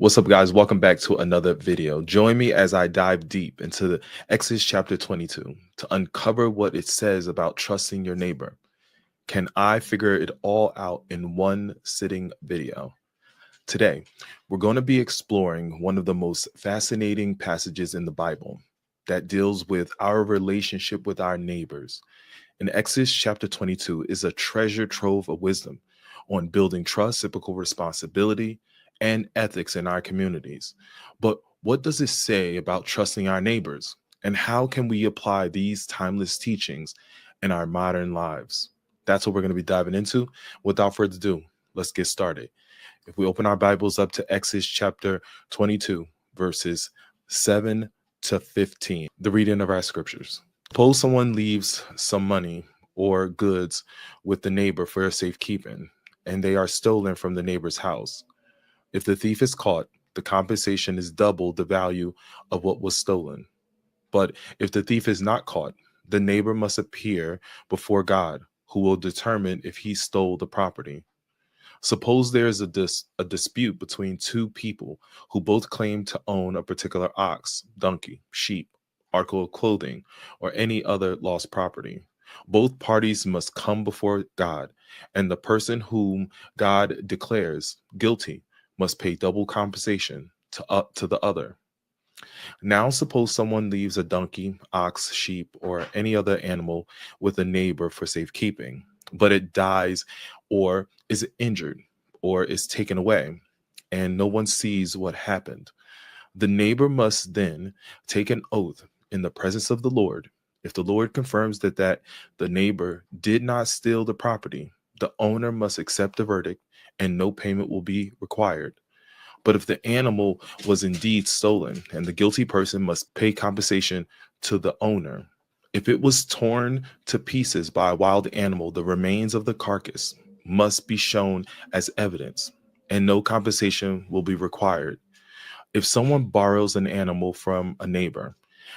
What's up, guys? Welcome back to another video. Join me as I dive deep into the Exodus chapter 22 to uncover what it says about trusting your neighbor. Can I figure it all out in one sitting video? Today, we're going to be exploring one of the most fascinating passages in the Bible that deals with our relationship with our neighbors. In Exodus chapter 22 is a treasure trove of wisdom on building trust, reciprocal responsibility, and ethics in our communities. But what does it say about trusting our neighbors? And how can we apply these timeless teachings in our modern lives? That's what we're going to be diving into. Without further ado, let's get started. If we open our Bibles up to Exodus chapter 22, verses 7 to 15, the reading of our scriptures. Suppose someone leaves some money or goods with the neighbor for safekeeping, and they are stolen from the neighbor's house. If the thief is caught, the compensation is double the value of what was stolen. But if the thief is not caught, the neighbor must appear before God, who will determine if he stole the property. Suppose there is a dispute between two people who both claim to own a particular ox, donkey, sheep, article of clothing, or any other lost property. Both parties must come before God, and the person whom God declares guilty must pay double compensation to the other. Now suppose someone leaves a donkey, ox, sheep, or any other animal with a neighbor for safekeeping, but it dies or is injured or is taken away, and no one sees what happened. The neighbor must then take an oath in the presence of the Lord. If the Lord confirms that the neighbor did not steal the property, the owner must accept the verdict and no payment will be required. But if the animal was indeed stolen, and the guilty person must pay compensation to the owner. If it was torn to pieces by a wild animal, the remains of the carcass must be shown as evidence, and no compensation will be required. If someone borrows an animal from a neighbor,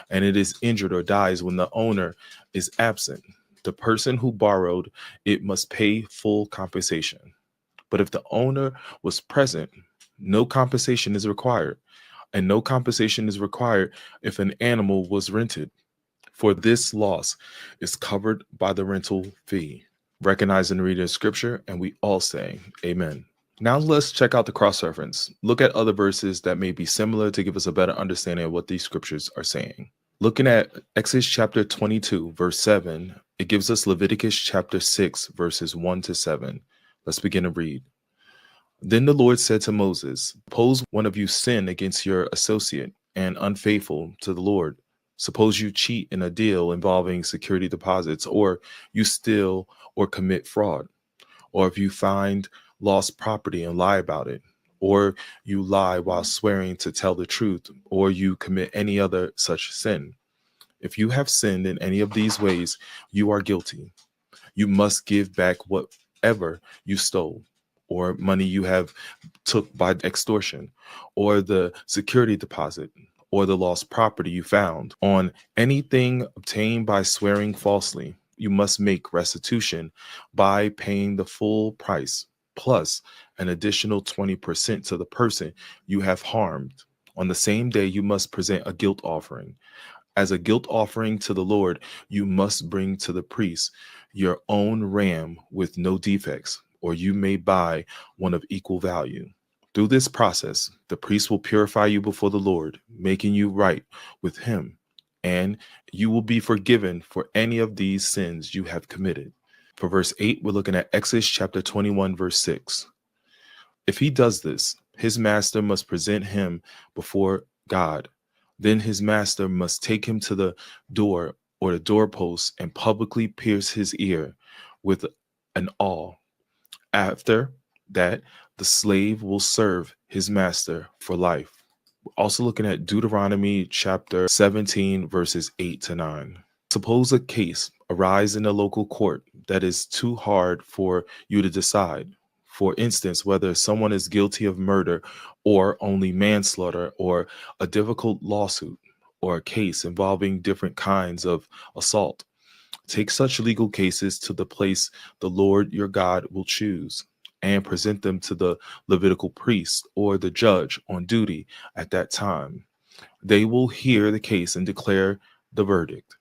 and it is injured or dies when the owner is absent, the person who borrowed it must pay full compensation. But if the owner was present, no compensation is required, and no compensation is required if an animal was rented, for this loss is covered by the rental fee. Recognize and read in scripture, and we all say amen. Now let's check out the cross reference. Look at other verses that may be similar to give us a better understanding of what these scriptures are saying. Looking at Exodus chapter 22, verse 7, it gives us Leviticus chapter 6, verses 1 to 7. Let's begin to read. Then the Lord said to Moses, suppose one of you sin against your associate and unfaithful to the Lord. Suppose you cheat in a deal involving security deposits, or you steal or commit fraud, or if you find lost property and lie about it, or you lie while swearing to tell the truth, or you commit any other such sin. If you have sinned in any of these ways, you are guilty. You must give back whatever you stole, or money you have took by extortion, or the security deposit, or the lost property you found. On anything obtained by swearing falsely, you must make restitution by paying the full price, plus an additional 20% to the person you have harmed. On the same day, you must present a guilt offering. As a guilt offering to the Lord, you must bring to the priest your own ram with no defects, or you may buy one of equal value. Through this process, the priest will purify you before the Lord, making you right with him, and you will be forgiven for any of these sins you have committed. For verse 8, we're looking at Exodus chapter 21, verse 6. If he does this, his master must present him before God. Then his master must take him to the door or the doorpost and publicly pierce his ear with an awl. After that, the slave will serve his master for life. We're also looking at Deuteronomy chapter 17, verses 8 to 9. Suppose a case arise in a local court that is too hard for you to decide. For instance, whether someone is guilty of murder or only manslaughter, or a difficult lawsuit, or a case involving different kinds of assault. Take such legal cases to the place the Lord your God will choose, and present them to the Levitical priest or the judge on duty at that time. They will hear the case and declare the verdict.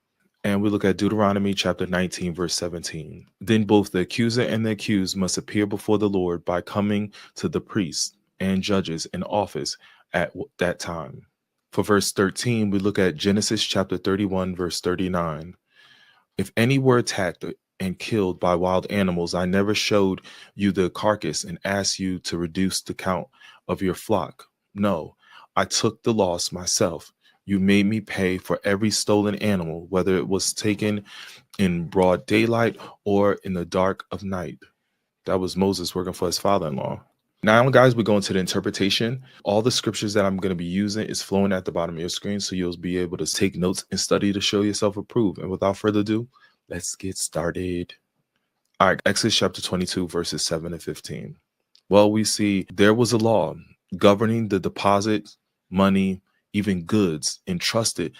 And we look at Deuteronomy chapter 19, verse 17. Then both the accuser and the accused must appear before the Lord by coming to the priests and judges in office at that time. For verse 13, we look at Genesis chapter 31, verse 39. If any were attacked and killed by wild animals, I never showed you the carcass and asked you to reduce the count of your flock. No, I took the loss myself. You made me pay for every stolen animal, whether it was taken in broad daylight or in the dark of night. That was Moses working for his father-in-law. Now, guys, we're going to the interpretation. All the scriptures that I'm going to be using is flowing at the bottom of your screen, so you'll be able to take notes and study to show yourself approved. And without further ado, let's get started. All right, Exodus chapter 22, verses 7 and 15. Well, we see there was a law governing the deposit, money, even goods entrusted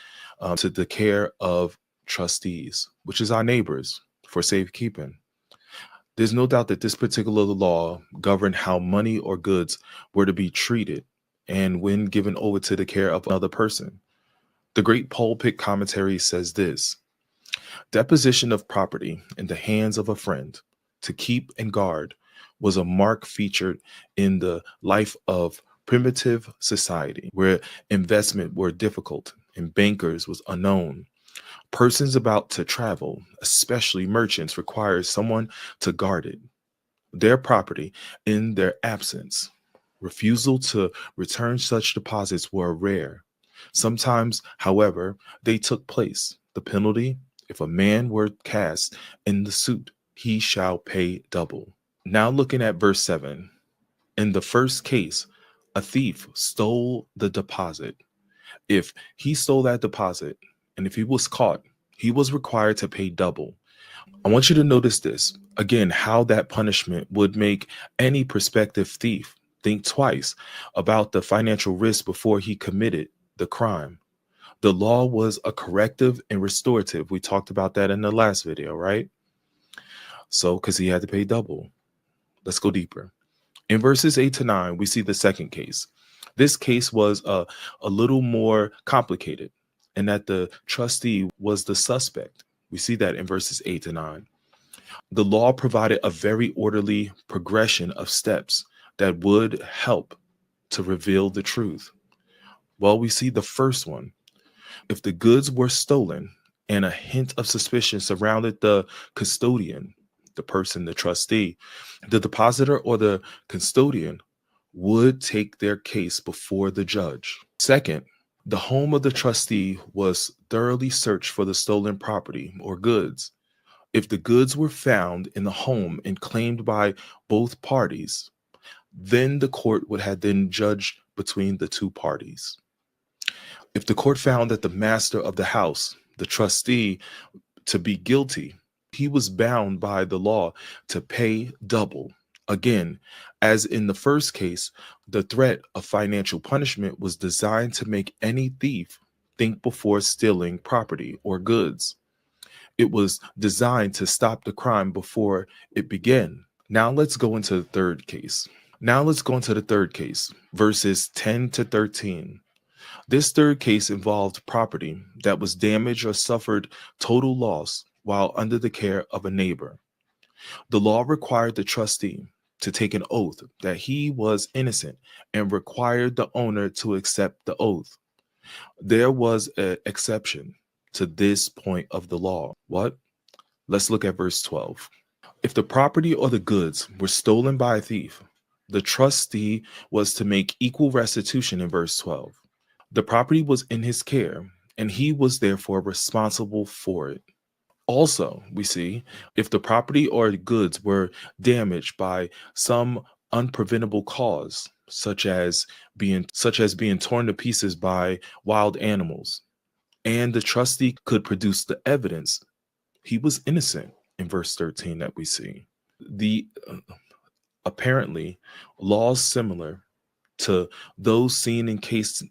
to the care of trustees, which is our neighbors, for safekeeping. There's no doubt that this particular law governed how money or goods were to be treated and when given over to the care of another person. The great pulpit commentary says this: deposition of property in the hands of a friend to keep and guard was a mark featured in the life of primitive society, where investment were difficult and bankers was unknown. Persons about to travel, especially merchants, required someone to guard it, their property, in their absence. Refusal to return such deposits were rare. Sometimes, however, they took place. The penalty: if a man were cast in the suit, he shall pay double. Now looking at verse 7. In the first case, a thief stole the deposit. If he stole that deposit, and if he was caught, he was required to pay double. I want you to notice this, again, how that punishment would make any prospective thief think twice about the financial risk before he committed the crime. The law was a corrective and restorative. We talked about that in the last video, right? So, because he had to pay double. Let's go deeper. In verses 8 to 9, we see the second case. This case was a little more complicated in that the trustee was the suspect. We see that in verses 8 to 9. The law provided a very orderly progression of steps that would help to reveal the truth. Well, we see the first one. If the goods were stolen and a hint of suspicion surrounded the custodian, the person, the trustee, the depositor or the custodian would take their case before the judge. Second, the home of the trustee was thoroughly searched for the stolen property or goods. If the goods were found in the home and claimed by both parties, then the court would have then judged between the two parties. If the court found that the master of the house, the trustee, to be guilty, he was bound by the law to pay double. Again, as in the first case, the threat of financial punishment was designed to make any thief think before stealing property or goods. It was designed to stop the crime before it began. Now let's go into the third case. Verses 10 to 13. This third case involved property that was damaged or suffered total loss while under the care of a neighbor. The law required the trustee to take an oath that he was innocent and required the owner to accept the oath. There was an exception to this point of the law. What? Let's look at verse 12. If the property or the goods were stolen by a thief, the trustee was to make equal restitution in verse 12. The property was in his care, and he was therefore responsible for it. Also, we see, if the property or goods were damaged by some unpreventable cause, such as being torn to pieces by wild animals, and the trustee could produce the evidence, he was innocent in verse 13 that we see. The apparently laws similar to those seen in case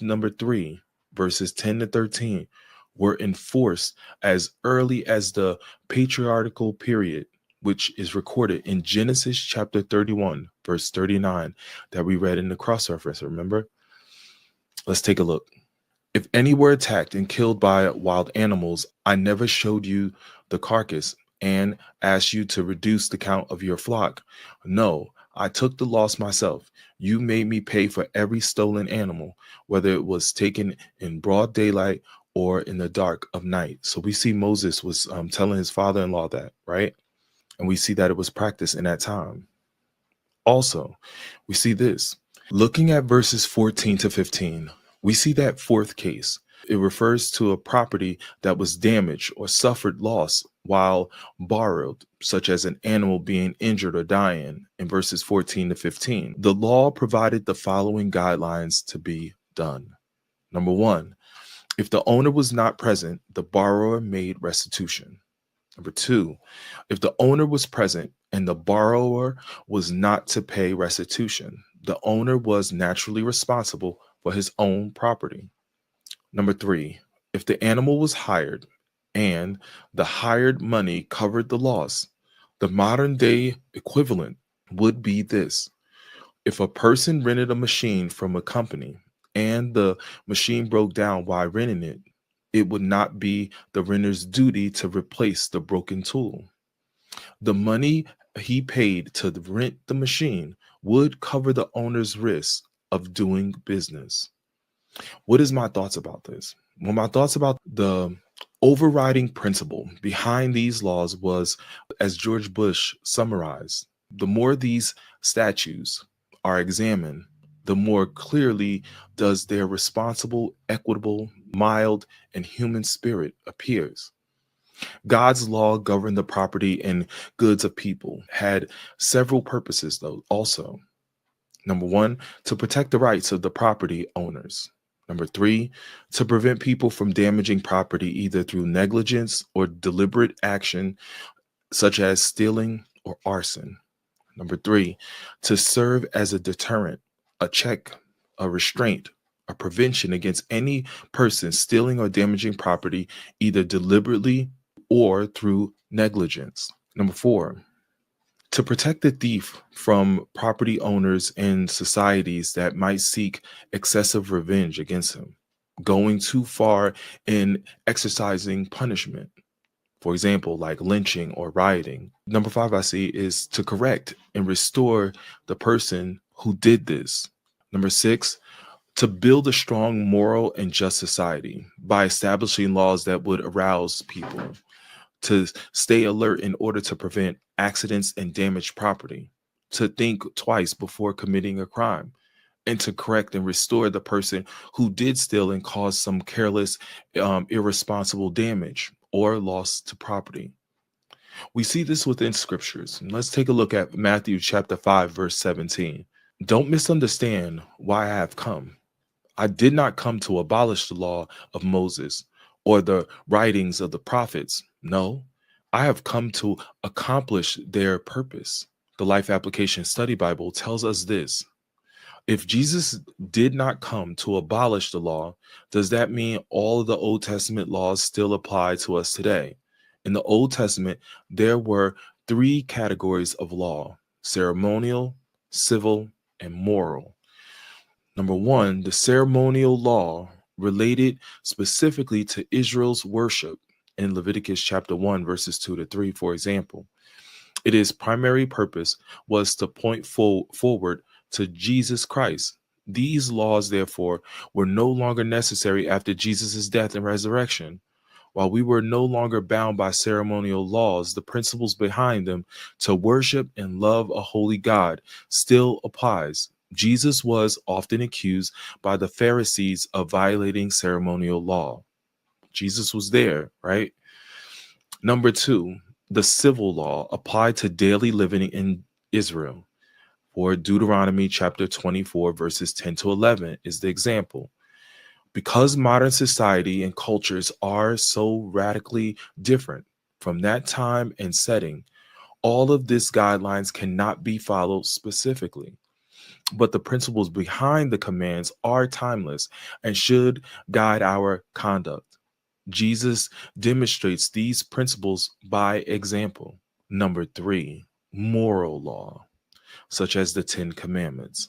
number 3, verses 10 to 13, were enforced as early as the patriarchal period which is recorded in Genesis chapter 31, verse 39, that we read in the cross reference. Remember? Let's take a look. If any were attacked and killed by wild animals, I never showed you the carcass and asked you to reduce the count of your flock. No, I took the loss myself. You made me pay for every stolen animal, whether it was taken in broad daylight or in the dark of night. So we see Moses was telling his father-in-law that, right? And we see that it was practiced in that time. Also, we see this. Looking at verses 14 to 15, we see that fourth case. It refers to a property that was damaged or suffered loss while borrowed, such as an animal being injured or dying in verses 14 to 15. The law provided the following guidelines to be done. Number one, if the owner was not present, the borrower made restitution. Number two, if the owner was present and the borrower was not to pay restitution, the owner was naturally responsible for his own property. Number three, if the animal was hired and the hired money covered the loss, the modern day equivalent would be this. If a person rented a machine from a company and the machine broke down while renting it, it would not be the renter's duty to replace the broken tool. The money he paid to rent the machine would cover the owner's risk of doing business. What is my thoughts about this? Well, my thoughts about the overriding principle behind these laws was, as George Bush summarized, the more these statutes are examined, the more clearly does their responsible, equitable, mild, and human spirit appears. God's law governed the property and goods of people, had several purposes, though, also. Number one, to protect the rights of the property owners. Number three, to prevent people from damaging property either through negligence or deliberate action, such as stealing or arson. Number three, to serve as a deterrent, a check, a restraint, a prevention against any person stealing or damaging property either deliberately or through negligence. Number four, to protect the thief from property owners and societies that might seek excessive revenge against him, going too far in exercising punishment. For example, like lynching or rioting. Number five, I see, is to correct and restore the person who did this. Number six, to build a strong moral and just society by establishing laws that would arouse people to stay alert in order to prevent accidents and damaged property, to think twice before committing a crime, and to correct and restore the person who did steal and cause some careless, irresponsible damage or loss to property. We see this within scriptures. Let's take a look at Matthew chapter 5, verse 17. Don't misunderstand why I have come. I did not come to abolish the law of Moses or the writings of the prophets. No, I have come to accomplish their purpose. The Life Application Study Bible tells us this. If Jesus did not come to abolish the law, does that mean all of the Old Testament laws still apply to us today? In the Old Testament, there were three categories of law: ceremonial, civil, and moral. Number one, the ceremonial law related specifically to Israel's worship in Leviticus chapter 1, verses 2 to 3, for example. Its primary purpose was to point forward to Jesus Christ. These laws, therefore, were no longer necessary after Jesus' death and resurrection. While we were no longer bound by ceremonial laws, the principles behind them to worship and love a holy God still applies. Jesus was often accused by the Pharisees of violating ceremonial law. Jesus was there, right? Number two, the civil law applied to daily living in Israel. For Deuteronomy chapter 24, verses 10 to 11 is the example. Because modern society and cultures are so radically different from that time and setting, all of these guidelines cannot be followed specifically. But the principles behind the commands are timeless and should guide our conduct. Jesus demonstrates these principles by example. Number three, moral law, such as the Ten Commandments,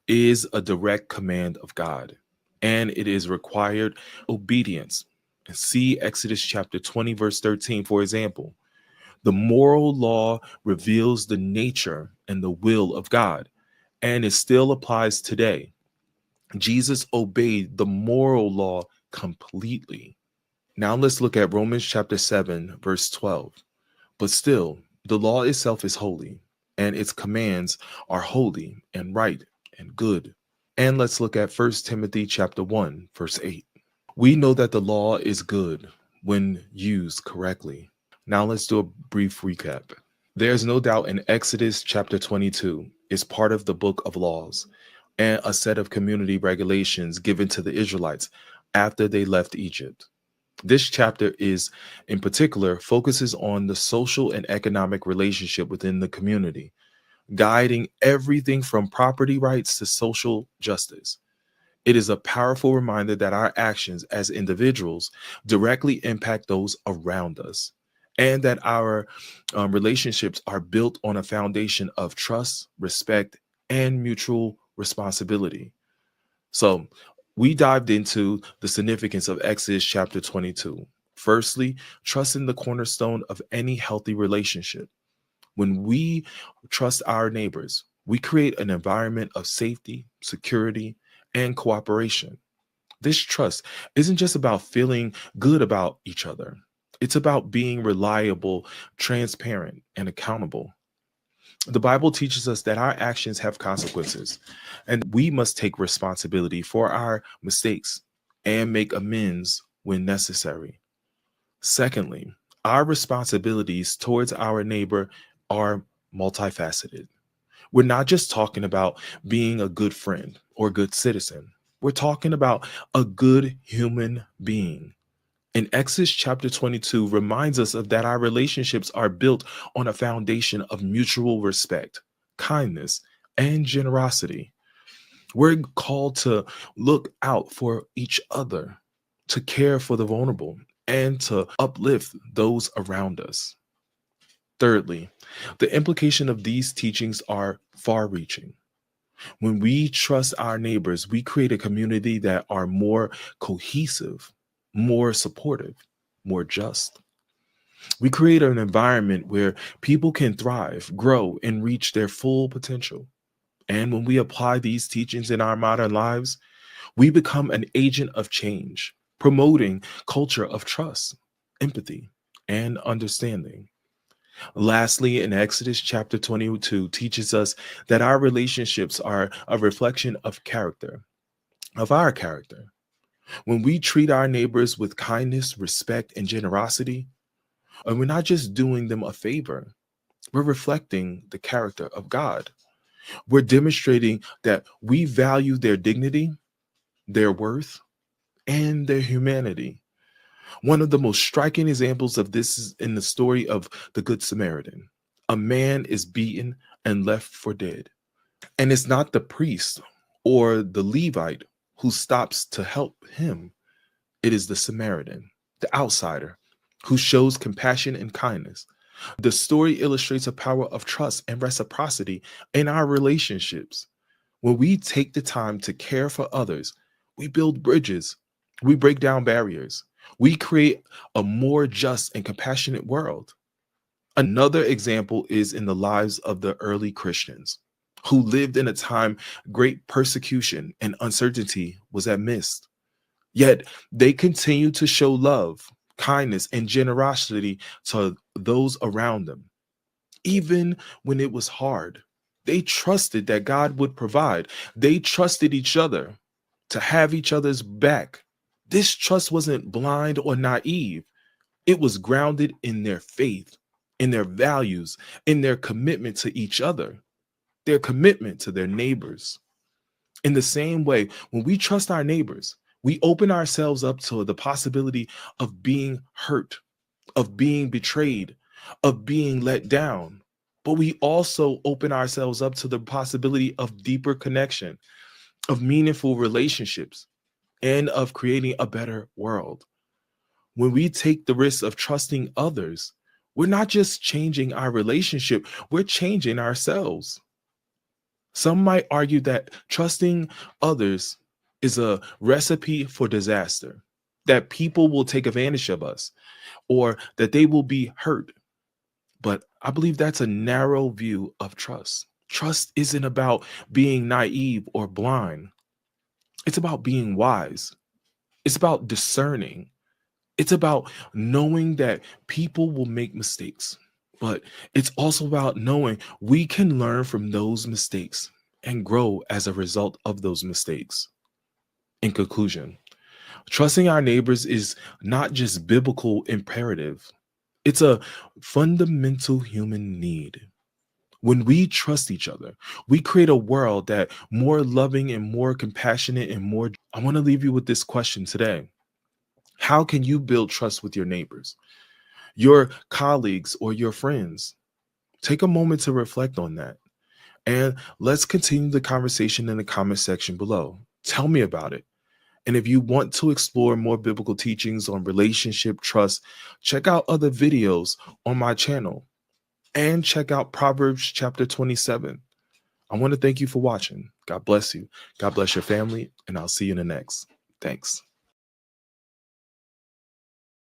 is a direct command of God, and it is required obedience. See Exodus chapter 20, verse 13, for example. The moral law reveals the nature and the will of God, and it still applies today. Jesus obeyed the moral law completely. Now let's look at Romans chapter 7, verse 12. But still, the law itself is holy, and its commands are holy and right and good. And let's look at First Timothy chapter 1, verse 8. We know that the law is good when used correctly. Now let's do a brief recap. There's no doubt in Exodus chapter 22 is part of the book of laws and a set of community regulations given to the Israelites after they left Egypt. This chapter is, in particular, focuses on the social and economic relationship within the community, guiding everything from property rights to social justice. It is a powerful reminder that our actions as individuals directly impact those around us, and that our relationships are built on a foundation of trust, respect, and mutual responsibility. So, we dived into the significance of Exodus chapter 22. Firstly, trust in the cornerstone of any healthy relationship. When we trust our neighbors, we create an environment of safety, security, and cooperation. This trust isn't just about feeling good about each other, it's about being reliable, transparent, and accountable. The Bible teaches us that our actions have consequences, and we must take responsibility for our mistakes and make amends when necessary. Secondly, our responsibilities towards our neighbor are multifaceted. We're not just talking about being a good friend or good citizen. We're talking about a good human being. And Exodus chapter 22 reminds us of that our relationships are built on a foundation of mutual respect, kindness, and generosity. We're called to look out for each other, to care for the vulnerable, and to uplift those around us. Thirdly, the implication of these teachings are far reaching. When we trust our neighbors, we create a community that are more cohesive, more supportive, more just. We create an environment where people can thrive, grow, and reach their full potential. And when we apply these teachings in our modern lives, we become an agent of change, promoting culture of trust, empathy, and understanding. Lastly, in Exodus chapter 22 teaches us that our relationships are a reflection of character, of our character. When we treat our neighbors with kindness, respect, and generosity, and we're not just doing them a favor, we're reflecting the character of God. We're demonstrating that we value their dignity, their worth, and their humanity. One of the most striking examples of this is in the story of the Good Samaritan. A man is beaten and left for dead. And it's not the priest or the Levite who stops to help him. It is the Samaritan, the outsider, who shows compassion and kindness. The story illustrates a power of trust and reciprocity in our relationships. When we take the time to care for others, we build bridges, we break down barriers, we create a more just and compassionate world. Another example is in the lives of the early Christians who lived in a time great persecution and uncertainty was amidst. Yet they continued to show love, kindness, and generosity to those around them, even when it was hard. They trusted that God would provide. They trusted each other to have each other's back. This trust wasn't blind or naive. It was grounded in their faith, in their values, in their commitment to each other, their commitment to their neighbors. In the same way, when we trust our neighbors, we open ourselves up to the possibility of being hurt, of being betrayed, of being let down. But we also open ourselves up to the possibility of deeper connection, of meaningful relationships, and of creating a better world. When we take the risk of trusting others, We're not just changing our relationship, we're changing ourselves. Some might argue that trusting others is a recipe for disaster, that people will take advantage of us, or that they will be hurt. But I believe that's a narrow view of trust. Trust isn't about being naive or blind, it's about being wise, it's about discerning, it's about knowing that people will make mistakes. But it's also about knowing we can learn from those mistakes and grow as a result of those mistakes. In conclusion, trusting our neighbors is not just biblical imperative. It's a fundamental human need. When we trust each other, we create a world that more loving and more compassionate and more. I want to leave you with this question today. How can you build trust with your neighbors, your colleagues, or your friends? Take a moment to reflect on that. And let's continue the conversation in the comment section below. Tell me about it. And if you want to explore more biblical teachings on relationship trust, check out other videos on my channel and check out Proverbs chapter 27. I want to thank you for watching. God bless you. God bless your family. And I'll see you in the next. Thanks.